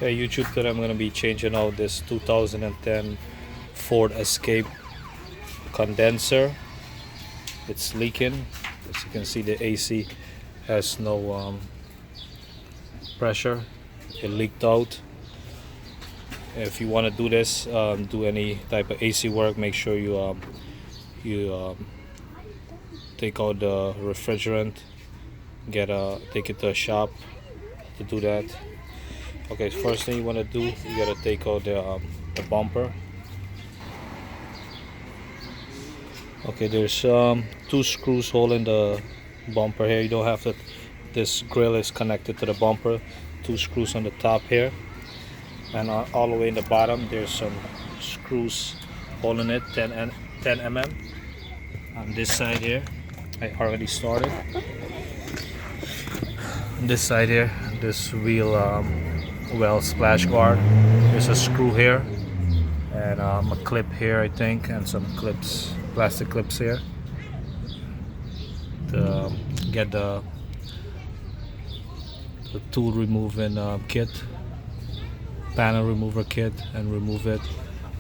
Okay, YouTube, today I'm going to be changing out this 2010 Ford Escape condenser. It's leaking. As you can see, the AC has no pressure. It leaked out. If you want to do this, do any type of AC work, make sure you take out the refrigerant, take it to a shop to do that. Okay, first thing you want to do, you gotta take out the bumper. Okay, there's two screws holding the bumper here. You don't have to. This grill is connected to the bumper. Two screws on the top here, and all the way in the bottom there's some screws holding it. 10 mm on this side here. I already started. On this side here, this wheel well splash guard. There's a screw here and a clip here, I think, and some clips, plastic clips here to get the tool removing kit, panel remover kit, and remove it.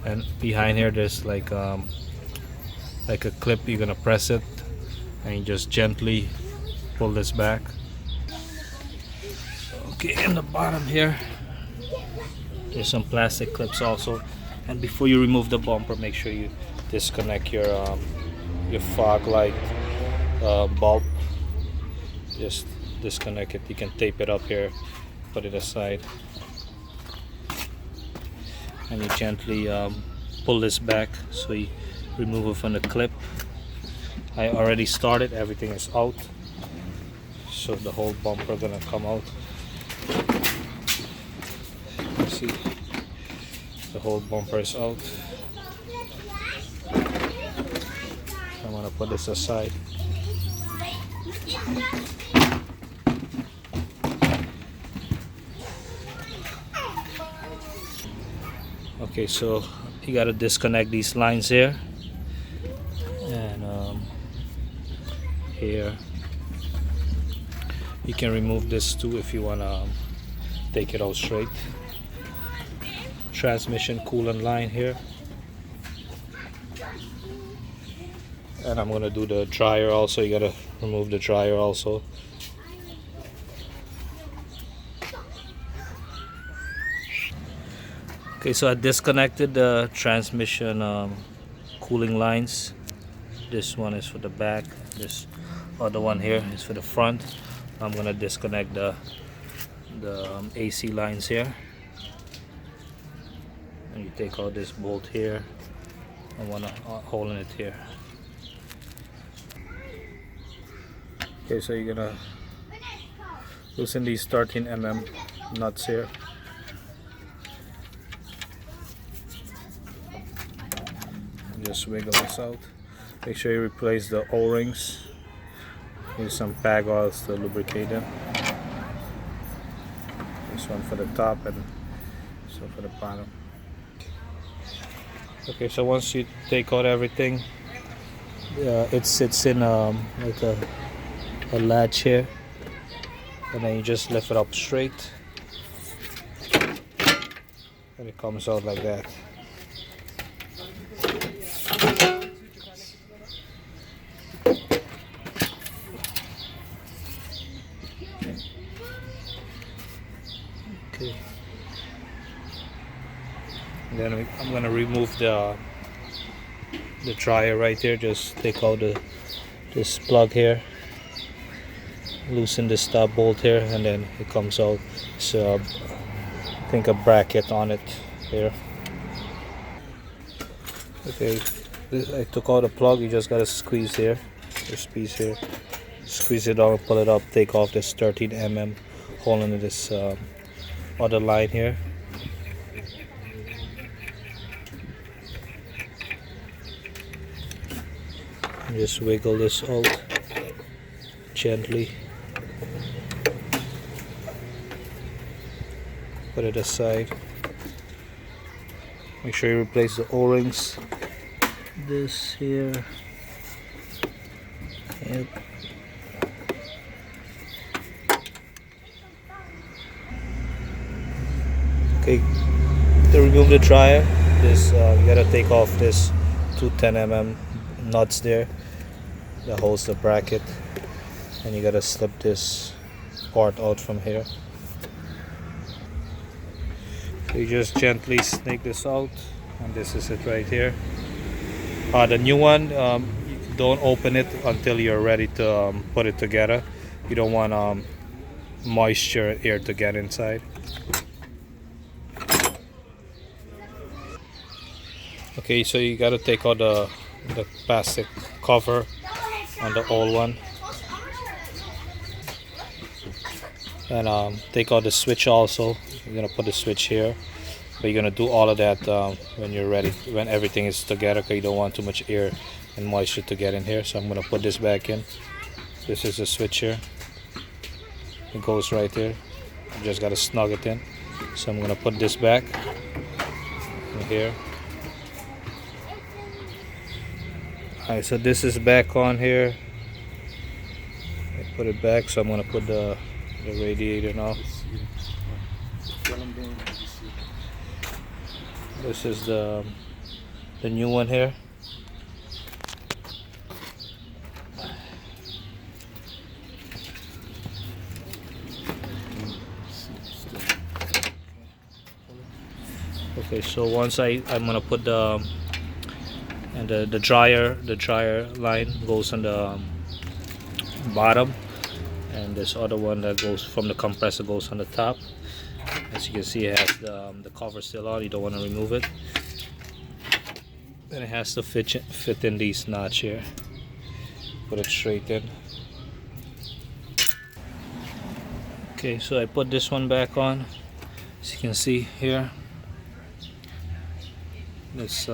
And behind here there's like a clip. You're gonna press it and you just gently pull this back. Okay, in the bottom here there's some plastic clips also. And before you remove the bumper, make sure you disconnect your fog light bulb. Just disconnect it. You can tape it up here, put it aside, and you gently pull this back so you remove it from the clip. I already started. Everything is out, so the whole bumper gonna come out. See, the whole bumper is out. I'm gonna put this aside. Okay, so you gotta disconnect these lines here and here. You can remove this too if you wanna take it out straight. Transmission coolant line here, and I'm gonna do the dryer also. You gotta remove the dryer also. Okay, so I disconnected the transmission cooling lines. This one is for the back, this other one here is for the front. I'm gonna disconnect the AC lines here. And you take out this bolt here and one hole in it here. Okay, so you're gonna loosen these 13 mm nuts here. And just wiggle this out. Make sure you replace the O-rings. Use some pag oils to lubricate them. This one for the top and this one for the bottom. Okay, so once you take out everything, it sits in like a latch here, and then you just lift it up straight and it comes out like that. Okay. Then I'm gonna remove the dryer right there. Just take out this plug here, loosen this stop bolt here, and then it comes out. So I think a bracket on it here. Okay, I took out the plug. You just gotta squeeze here. This piece here, squeeze it out, pull it up, take off this 13 mm hole into this other line here. Just wiggle this out gently. Put it aside. Make sure you replace the O-rings. This here. Yep. Okay, to remove the dryer, this you gotta take off this two 10 mm nuts there that holds the bracket, and you gotta slip this part out from here. So you just gently snake this out, and this is it right here. The new one, don't open it until you're ready to put it together. You don't want moisture air to get inside. Okay, so you got to take out the plastic cover on the old one, and take out the switch also. You're gonna put the switch here, but you're gonna do all of that when you're ready, when everything is together, because you don't want too much air and moisture to get in here. So I'm gonna put this back in. This is the switch here. It goes right there. You just gotta snug it in. So I'm gonna put this back in here. Alright, so this is back on here. I put it back, so I'm gonna put the radiator now. This is the new one here. Okay, so once I'm gonna put the dryer line goes on the bottom, and this other one that goes from the compressor goes on the top. As you can see, it has the cover still on. You don't want to remove it, and it has to fit in these notch here. Put it straight in. Okay, so I put this one back on. As you can see here, this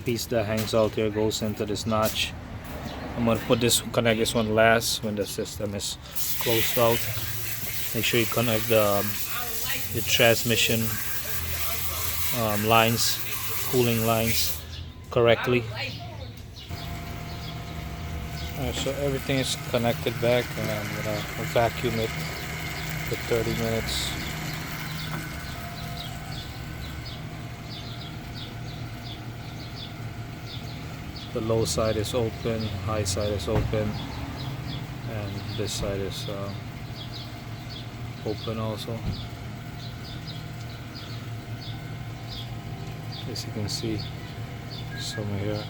piece that hangs out here goes into this notch. I'm gonna connect this one last when the system is closed out. Make sure you connect the transmission lines, cooling lines correctly. Alright, so everything is connected back, and I'm gonna vacuum it for 30 minutes. The low side is open, high side is open, and this side is open also. As you can see, some here.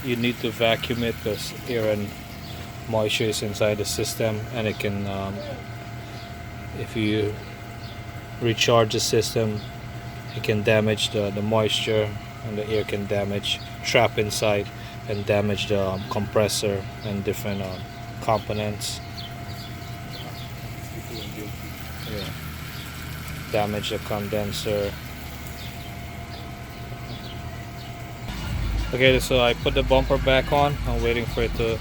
You need to vacuum it because air and moisture is inside the system, and it can if you recharge the system, it can damage the moisture, and the air can trap inside and damage the compressor and different components. Yeah. Damage the condenser. Okay, so I put the bumper back on. I'm waiting for it to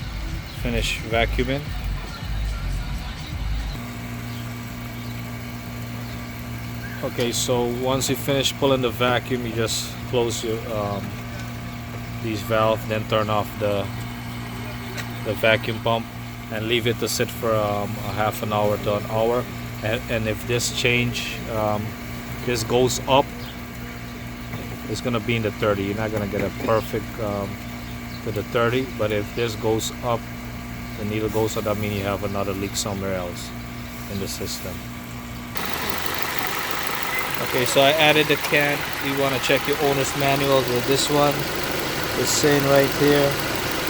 finish vacuuming. Okay, so once you finish pulling the vacuum, you just close your these valves, then turn off the vacuum pump and leave it to sit for a half an hour to an hour. And if this this goes up, it's gonna be in the 30. You're not gonna get a perfect to the 30, but if this goes up, the needle goes up, that means you have another leak somewhere else in the system. Okay, so I added the can. You want to check your owner's manual with this one. It's saying right here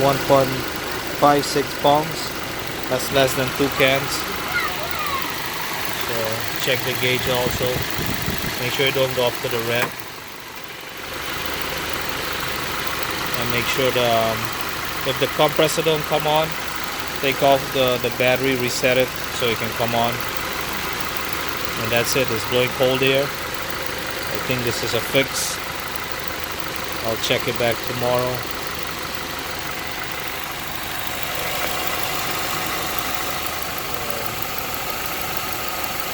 1.56 pounds. That's less than 2 cans. So check the gauge also. Make sure you don't go up to the red. And make sure if the compressor don't come on, take off the battery, reset it so it can come on. And that's it. It's blowing cold air. I think this is a fix. I'll check it back tomorrow.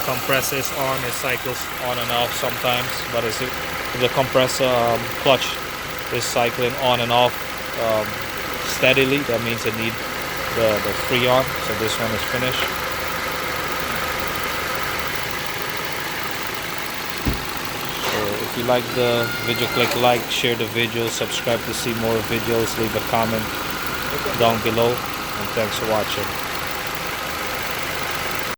Compressor is on. It cycles on and off sometimes, but if the compressor clutch is cycling on and off steadily. That means it needs the Freon. So this one is finished. So if you like the video, click like, share the video, subscribe to see more videos, leave a comment down below, and thanks for watching.